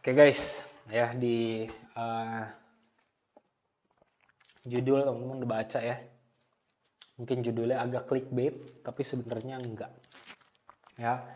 Oke guys, ya di judul teman-teman udah baca ya. Mungkin judulnya agak clickbait, tapi sebenarnya enggak. Ya,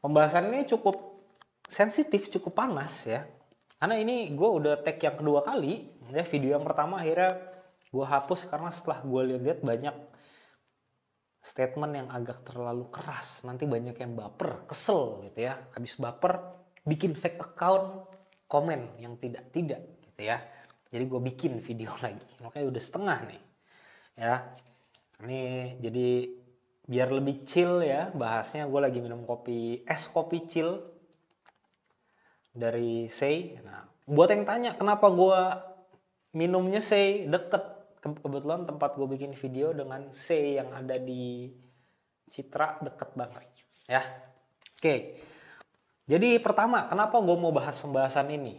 pembahasan ini cukup sensitif, cukup panas ya. Karena ini gue udah tag yang kedua kali. Ya, video yang pertama akhirnya gue hapus karena setelah gue lihat-lihat banyak statement yang agak terlalu keras. Nanti banyak yang baper, kesel gitu ya. Habis baper, bikin fake account, komen yang tidak-tidak gitu ya. Jadi gue bikin video lagi. Makanya udah setengah nih. Ya. Ini jadi biar lebih chill ya bahasnya. Gue lagi minum es kopi chill dari Sei. Nah, buat yang tanya kenapa gue minumnya Sei deket. Kebetulan tempat gue bikin video dengan Sei yang ada di Citra deket banget ya. Oke. Jadi pertama, kenapa gue mau bahas pembahasan ini?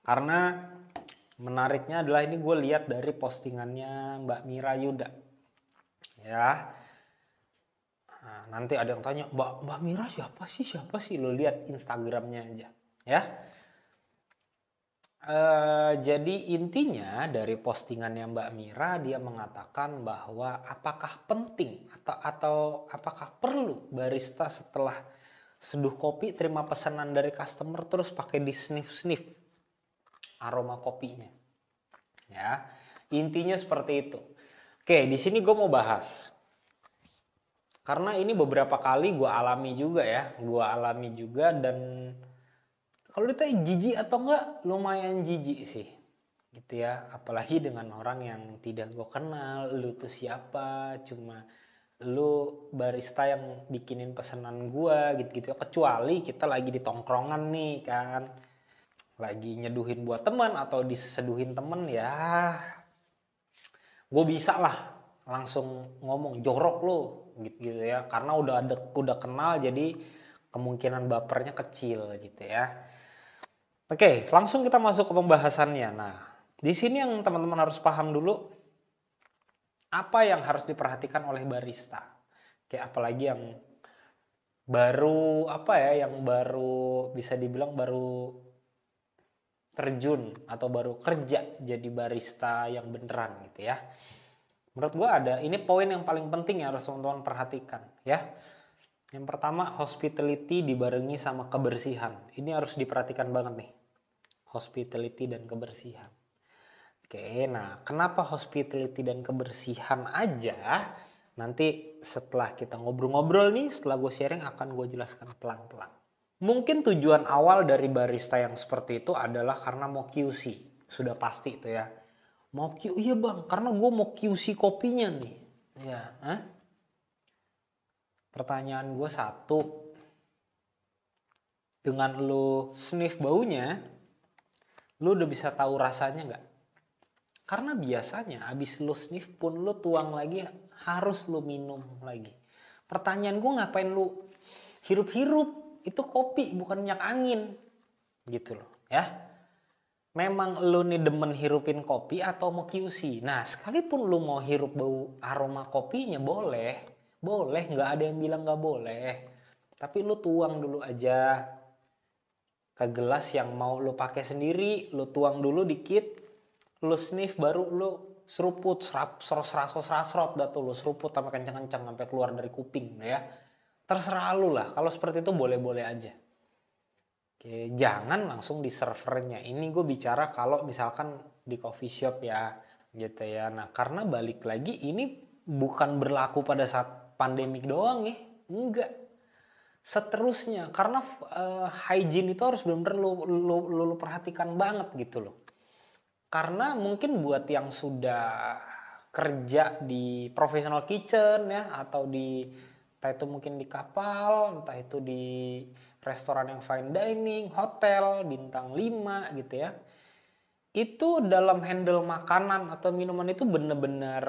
Karena menariknya adalah ini gue lihat dari postingannya Mbak Mira Yuda. Ya. Nah, nanti ada yang tanya, Mbak Mira siapa sih? Lo lihat Instagramnya aja. Ya. Jadi intinya dari postingannya Mbak Mira dia mengatakan bahwa apakah penting atau apakah perlu barista setelah seduh kopi terima pesanan dari customer terus pakai di sniff aroma kopinya. Ya, intinya seperti itu. Oke, di sini gue mau bahas. Karena ini beberapa kali gue alami juga ya. Gue alami juga dan kalau ditanya jijik atau enggak, lumayan jijik sih. Gitu ya, apalagi dengan orang yang tidak gue kenal. Lu tuh siapa, cuma lu barista yang bikinin pesanan gue gitu-gitu. Kecuali kita lagi di tongkrongan nih kan. Lagi nyeduhin buat teman atau diseduhin temen ya. Gue bisa lah langsung ngomong jorok lo gitu ya. Karena udah kenal jadi kemungkinan bapernya kecil gitu ya. Oke, langsung kita masuk ke pembahasannya. Nah, di sini yang teman-teman harus paham dulu apa yang harus diperhatikan oleh barista. Kayak apalagi yang baru bisa dibilang baru terjun atau baru kerja jadi barista yang beneran gitu ya. Menurut gue ini poin yang paling penting yang harus teman-teman perhatikan ya. Yang pertama, hospitality dibarengi sama kebersihan. Ini harus diperhatikan banget nih. Hospitality dan kebersihan. Oke, nah kenapa hospitality dan kebersihan aja? Nanti setelah kita ngobrol-ngobrol nih, setelah gue sharing akan gue jelaskan pelan-pelan. Mungkin tujuan awal dari barista yang seperti itu adalah karena mau QC. Sudah pasti itu ya. Mau QC, iya bang, karena gue mau QC kopinya nih. Ya, pertanyaan gue satu. Dengan lo sniff baunya, lo udah bisa tahu rasanya nggak? Karena biasanya abis lo sniff pun lo tuang lagi, harus lo minum lagi. Pertanyaan gue ngapain lo hirup-hirup? Itu kopi bukan minyak angin. Gitu loh ya. Memang lo nih demen hirupin kopi atau mau QC? Nah sekalipun lo mau hirup bau aroma kopinya boleh. Boleh, nggak ada yang bilang nggak boleh. Tapi lo tuang dulu aja ke gelas yang mau lo pakai sendiri. Lo tuang dulu dikit. Lo sniff baru lo seruput. Serasrot dah tuh lo seruput sampai kencang-kencang sampai keluar dari kuping ya. Terserah lo lah. Kalau seperti itu boleh-boleh aja. Oke, jangan langsung di servernya. Ini gue bicara kalau misalkan di coffee shop ya, gitu ya. Nah, karena balik lagi ini bukan berlaku pada saat pandemik doang ya, enggak. Seterusnya, karena hygiene itu harus benar-benar lo perhatikan banget gitu loh. Karena mungkin buat yang sudah kerja di professional kitchen ya, atau entah itu mungkin di kapal, entah itu di restoran yang fine dining, hotel, bintang 5 gitu ya. Itu dalam handle makanan atau minuman itu benar-benar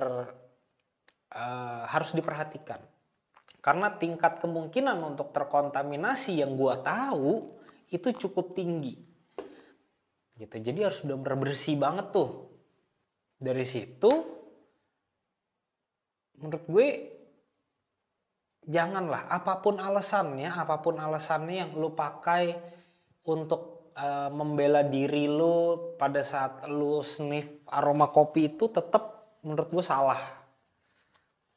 harus diperhatikan. Karena tingkat kemungkinan untuk terkontaminasi yang gua tahu itu cukup tinggi. Gitu. Jadi harus benar-benar bersih banget tuh. Dari situ menurut gue janganlah apapun alasannya yang lu pakai untuk membela diri lu pada saat lu sniff aroma kopi itu tetap menurut gue salah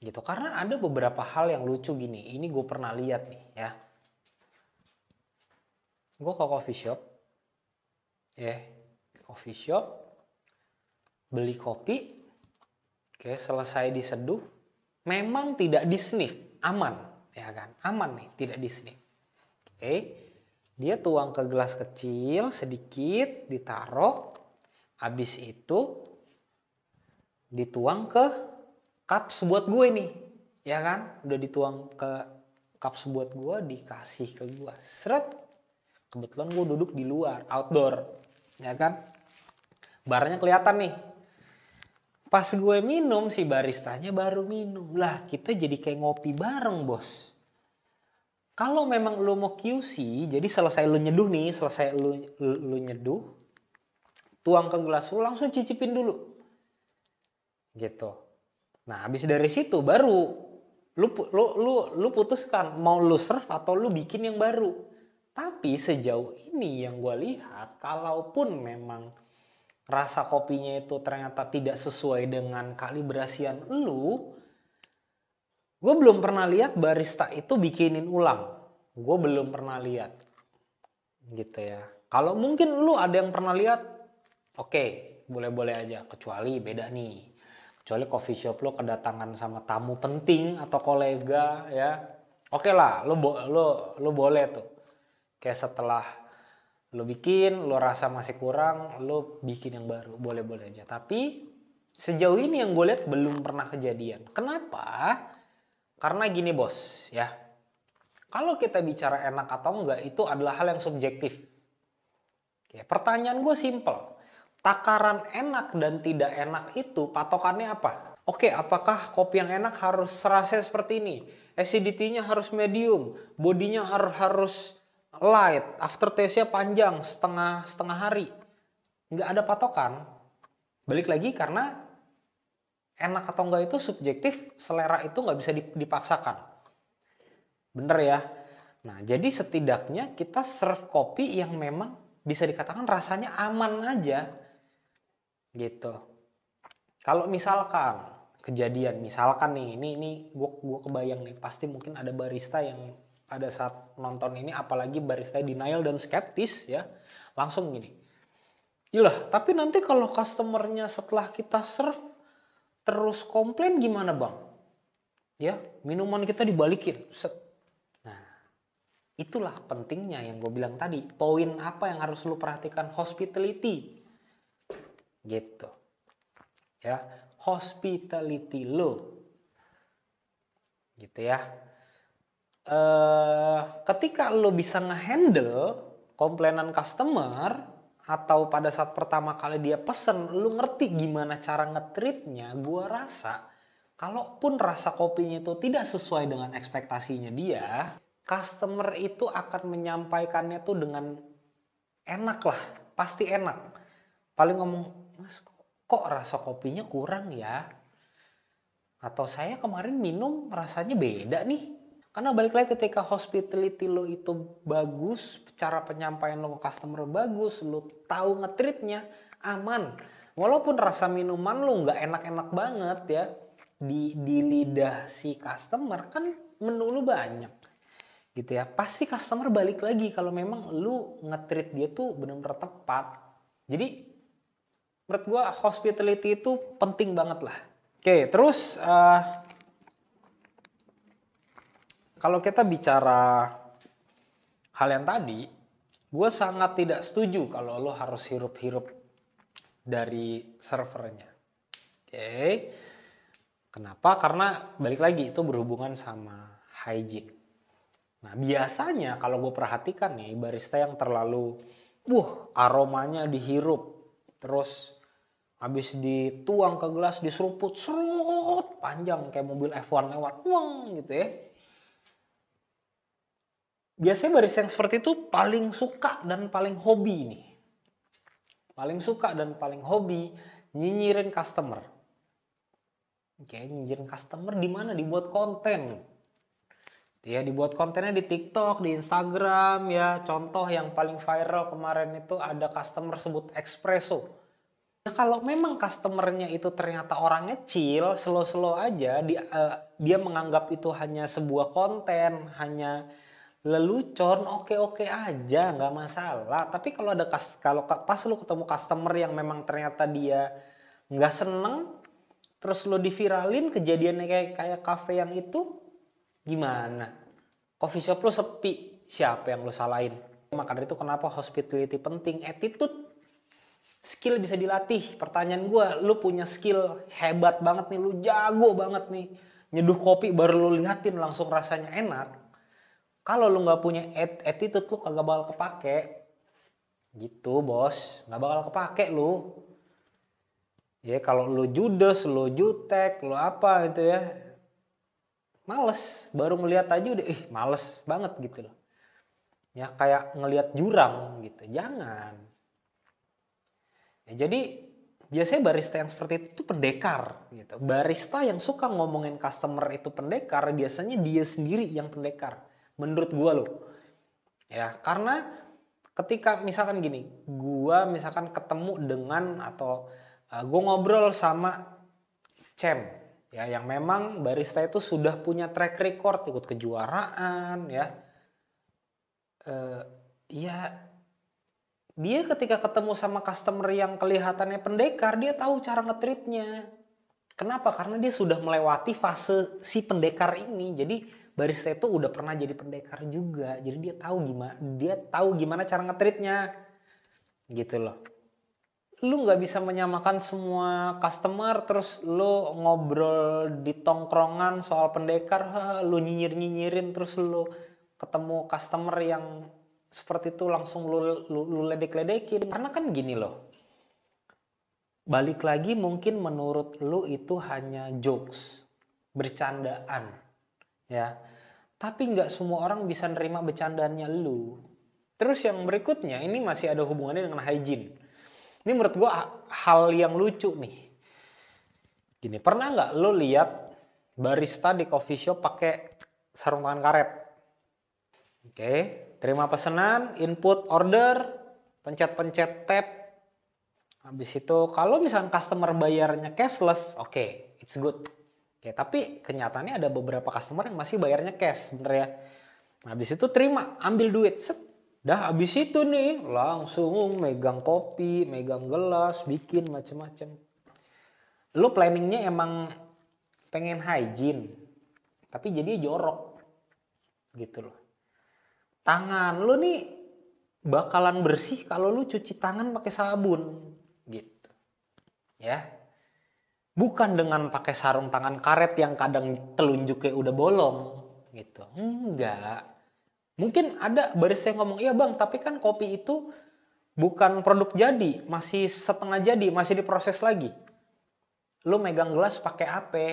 gitu. Karena ada beberapa hal yang lucu gini, ini gue pernah lihat nih ya. Gue ke coffee shop coffee shop beli kopi, oke, selesai diseduh, memang tidak di sniff, aman ya kan, aman nih, tidak di sniff. Oke, dia tuang ke gelas kecil sedikit, ditaruh, habis itu dituang ke cups buat gue nih, ya kan, udah dituang ke cups buat gue, dikasih ke gue, seret. Kebetulan gue duduk di luar, outdoor, ya kan, barnya kelihatan nih. Pas gue minum, si baristanya baru minum. Lah, kita jadi kayak ngopi bareng, bos. Kalau memang lu mau QC, jadi selesai lu nyeduh nih, selesai lu nyeduh, tuang ke gelas lu, langsung cicipin dulu. Gitu. Nah, habis dari situ baru lu putuskan mau lu serve atau lu bikin yang baru. Tapi sejauh ini yang gue lihat, kalaupun memang rasa kopinya itu ternyata tidak sesuai dengan kalibrasian lu, gue belum pernah lihat barista itu bikinin ulang. Gue belum pernah lihat. Gitu ya. Kalau mungkin lu ada yang pernah lihat, oke, boleh-boleh aja. Kecuali beda nih. Kecuali coffee shop lu kedatangan sama tamu penting atau kolega ya. Oke lah, lu boleh tuh. Kayak setelah lu bikin, lu rasa masih kurang, lu bikin yang baru. Boleh-boleh aja. Tapi sejauh ini yang gue lihat belum pernah kejadian. Kenapa? Karena gini bos ya. Kalau kita bicara enak atau enggak itu adalah hal yang subjektif. Oke, pertanyaan gue simple. Takaran enak dan tidak enak itu patokannya apa? Oke, apakah kopi yang enak harus serasa seperti ini? Acidity-nya harus medium, bodinya harus light, aftertaste-nya panjang, setengah hari. Nggak ada patokan. Balik lagi karena enak atau enggak itu subjektif, selera itu nggak bisa dipaksakan. Bener ya? Nah, jadi setidaknya kita serve kopi yang memang bisa dikatakan rasanya aman aja. Gitu. Kalau misalkan kejadian, misalkan nih, ini gue kebayang nih, pasti mungkin ada barista yang pada saat nonton ini, apalagi barista denial dan skeptis ya, langsung gini. Iyalah, tapi nanti kalau customernya setelah kita serve terus komplain gimana bang? Ya, minuman kita dibalikin. Set. Nah, itulah pentingnya yang gue bilang tadi. Poin apa yang harus lu perhatikan? Hospitality. Gitu. Ya, hospitality lu. Gitu ya. Ketika lu bisa ngehandle komplainan customer, atau pada saat pertama kali dia pesen, lu ngerti gimana cara nge-treatnya, gue rasa kalaupun rasa kopinya itu tidak sesuai dengan ekspektasinya dia, customer itu akan menyampaikannya tuh dengan enak lah, pasti enak. Paling ngomong, mas kok rasa kopinya kurang ya? Atau saya kemarin minum rasanya beda nih. Karena balik lagi ketika hospitality lo itu bagus, cara penyampaian lo ke customer bagus, lo tahu nge-treatnya aman. Walaupun rasa minuman lo nggak enak-enak banget ya, di lidah si customer kan menu lo banyak. Gitu ya, pasti customer balik lagi kalau memang lo nge-treat dia tuh benar-benar tepat. Jadi menurut gua hospitality itu penting banget lah. Oke, terus kalau kita bicara hal yang tadi, gue sangat tidak setuju kalau lo harus hirup-hirup dari servernya. Oke. Kenapa? Karena balik lagi itu berhubungan sama hygiene. Nah, biasanya kalau gue perhatikan nih, barista yang terlalu aromanya dihirup, terus habis dituang ke gelas diseruput, serut panjang kayak mobil F1 lewat, gitu ya. Biasanya barista yang seperti itu paling suka dan paling hobi nih. Paling suka dan paling hobi nyinyirin customer. Oke, nyinyirin customer di mana? Dibuat konten. Ya dibuat kontennya di TikTok, di Instagram ya. Contoh yang paling viral kemarin itu ada customer sebut espresso. Ya, kalau memang customernya itu ternyata orangnya chill, slow-slow aja, dia menganggap itu hanya sebuah konten, hanya lelucon, oke-oke aja, nggak masalah. Tapi kalau kalau pas lu ketemu customer yang memang ternyata dia nggak seneng, terus lu diviralin kejadiannya kayak cafe yang itu, gimana? Coffee shop lu sepi, siapa yang lu salahin? Maka dari itu kenapa hospitality penting, attitude. Skill bisa dilatih. Pertanyaan gue, lu punya skill hebat banget nih, lu jago banget nih. Nyeduh kopi baru lu liatin langsung rasanya enak. Kalau lu nggak punya attitude, lu kagak bakal kepake. Gitu bos, nggak bakal kepake lu. Ya kalau lu judes, lu jutek, lu apa gitu ya. Males, baru ngeliat aja udah males banget gitu loh. Ya kayak ngelihat jurang gitu, jangan. Ya, jadi biasanya barista yang seperti itu pendekar gitu. Barista yang suka ngomongin customer itu pendekar, biasanya dia sendiri yang pendekar. Menurut gua loh. Ya, karena ketika misalkan gini, gua misalkan ketemu dengan atau gua ngobrol sama Cem ya yang memang barista itu sudah punya track record ikut kejuaraan ya. Ya dia ketika ketemu sama customer yang kelihatannya pendekar, dia tahu cara nge-treatnya. Kenapa? Karena dia sudah melewati fase si pendekar ini. Jadi barista itu udah pernah jadi pendekar juga. Jadi dia tahu gimana cara nge-treatnya. Gitu loh. Lu nggak bisa menyamakan semua customer terus lu ngobrol di tongkrongan soal pendekar, lu nyinyir-nyinyirin terus lu ketemu customer yang seperti itu langsung lu ledek-ledekin. Karena kan gini loh, balik lagi mungkin menurut lu itu hanya jokes, bercandaan ya, tapi nggak semua orang bisa nerima bercandaannya lu. Terus yang berikutnya ini masih ada hubungannya dengan hygiene. Ini menurut gua hal yang lucu nih. Gini, pernah nggak lu lihat barista di coffee shop pakai sarung tangan karet? Oke, terima pesanan, input order, pencet-pencet tab. Habis itu kalau misalnya customer bayarnya cashless, oke, it's good. Oke, tapi kenyataannya ada beberapa customer yang masih bayarnya cash sebenarnya. Habis itu terima, ambil duit, set. Dah habis itu nih langsung megang kopi, megang gelas, bikin macem-macem. Lu planningnya emang pengen hygiene, tapi jadi jorok gitu loh. Tangan lu nih bakalan bersih kalau lu cuci tangan pakai sabun gitu. Ya. Bukan dengan pakai sarung tangan karet yang kadang telunjuknya udah bolong gitu. Enggak. Mungkin ada barista yang ngomong, "Iya Bang, tapi kan kopi itu bukan produk jadi, masih setengah jadi, masih diproses lagi." Lu megang gelas pakai apa?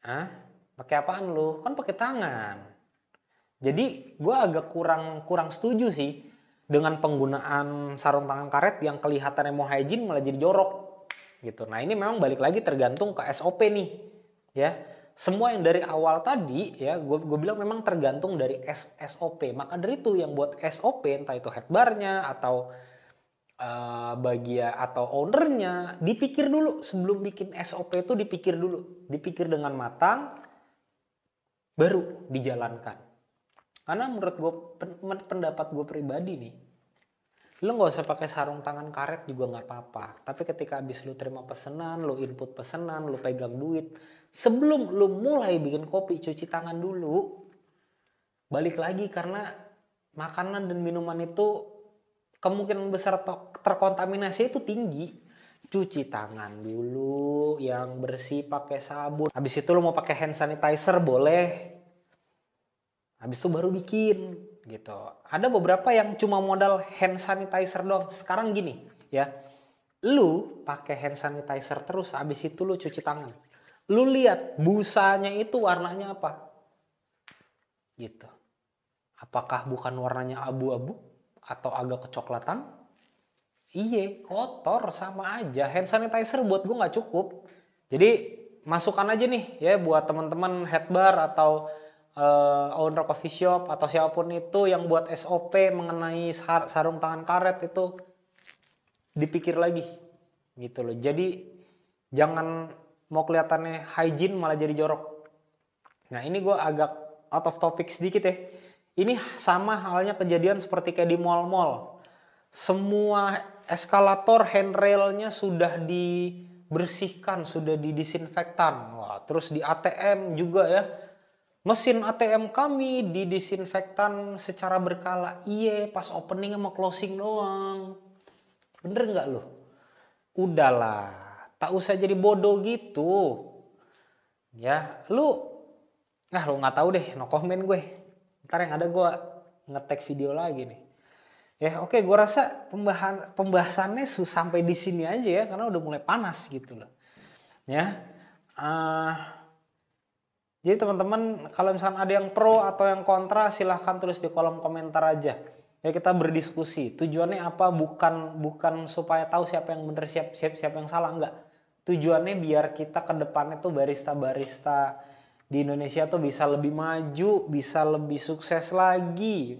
Hah? Pakai apaan lu? Kan pakai tangan. Jadi gue agak kurang setuju sih dengan penggunaan sarung tangan karet yang kelihatannya mau hygiene malah jadi jorok gitu. Nah ini memang balik lagi tergantung ke SOP nih ya. Semua yang dari awal tadi ya gue bilang memang tergantung dari SOP. Maka dari itu yang buat SOP entah itu headbarnya atau bagian atau ownernya dipikir dulu sebelum bikin SOP itu dipikir dulu. Dipikir dengan matang baru dijalankan. Karena menurut gue, pendapat gue pribadi nih, lu gak usah pakai sarung tangan karet juga gak apa-apa. Tapi ketika abis lu terima pesanan, lu input pesanan, lu pegang duit, sebelum lu mulai bikin kopi, cuci tangan dulu. Balik lagi karena makanan dan minuman itu kemungkinan besar terkontaminasi itu tinggi. Cuci tangan dulu, yang bersih pakai sabun. Habis itu lu mau pakai hand sanitizer boleh. Habis itu baru bikin gitu. Ada beberapa yang cuma modal hand sanitizer doang. Sekarang gini ya. Lu pakai hand sanitizer terus habis itu lu cuci tangan. Lu lihat busanya itu warnanya apa? Gitu. Apakah bukan warnanya abu-abu atau agak kecoklatan? Iya, kotor sama aja. Hand sanitizer buat gue nggak cukup. Jadi masukkan aja nih ya buat teman-teman headbar atau owner coffee shop atau siapapun itu yang buat SOP mengenai sarung tangan karet itu dipikir lagi gitu loh. Jadi jangan mau kelihatannya hygiene malah jadi jorok. Nah ini gue agak out of topic sedikit ya. Ini sama halnya kejadian seperti kayak di mall-mall. Semua eskalator handrailnya sudah dibersihkan, sudah didisinfektan. Wah, terus di ATM juga ya. Mesin ATM kami didisinfektan secara berkala. Iya, pas opening sama closing doang. Bener nggak lo? Udahlah, tak usah jadi bodoh gitu. Ya, lu nggak tahu deh, no comment gue. Ntar yang ada gue nge-tag video lagi nih. Ya oke, gue rasa pembahasannya sampai di sini aja ya, karena udah mulai panas gitu loh. Ya, jadi teman-teman kalau misalnya ada yang pro atau yang kontra silahkan tulis di kolom komentar aja. Ya kita berdiskusi. Tujuannya apa? Bukan supaya tahu siapa yang benar, siapa yang salah, enggak. Tujuannya biar kita ke depannya tuh barista-barista di Indonesia tuh bisa lebih maju, bisa lebih sukses lagi.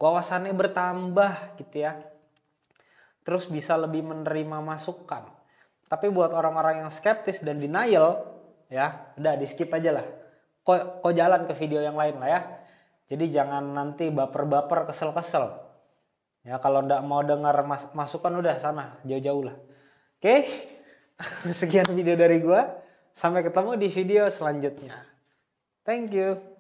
Wawasannya bertambah gitu ya. Terus bisa lebih menerima masukan. Tapi buat orang-orang yang skeptis dan denial, ya udah di skip aja lah. Kok jalan ke video yang lain lah ya. Jadi jangan nanti baper-baper, kesel-kesel. Ya kalau ndak mau dengar masukan udah sana, jauh-jauh lah. Oke, sekian video dari gua. Sampai ketemu di video selanjutnya. Thank you.